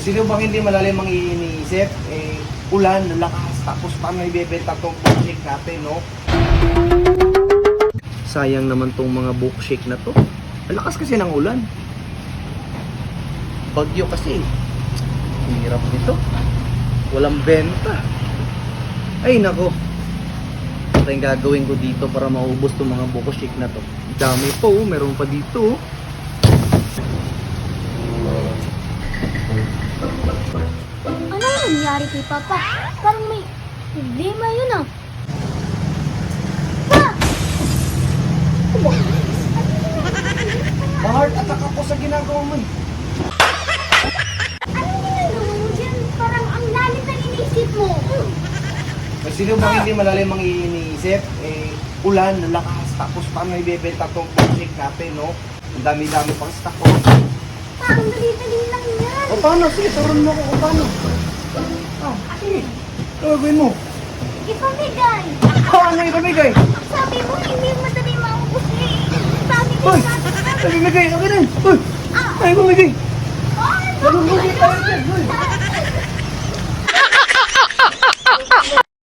Sino bang hindi malalim ang iniisip? Ulan, lakas, tapos paano ibebenta tong bookshake natin, no? Sayang naman tong mga bookshake na to. Ang lakas kasi ng ulan. Bagyo kasi. Hirap nito. Walang benta. Ay, nako. Ito yung gagawin ko dito para maubos tong mga bookshake na to. Dami po, meron pa dito. Ano nangyari kay Papa? Parang may problema yun ah. Pa! Ma-heart attack ako sa ginagawa mo eh. Anong ginagawa mo dyan? Parang ang lalim ng inisip mo. Sino bang hindi malalim ang iniisip? Ulan, lakas, tapos paano ibebenta tong bookshake natin, no? Ang dami-dami pang stock ko. Parang dali-dali lang yan. O paano? Sige, turuan mo ako kung paano. Sige. Ano gawin mo? Ipamigay. Ano ipamigay? Sabi mo, hindi madali maubos eh. Sabi ko Hoy! sa Ipamigay! Okay na! Hoy! Ay, ipamigay! ano? Nalulugi tayo dyan! Hoy!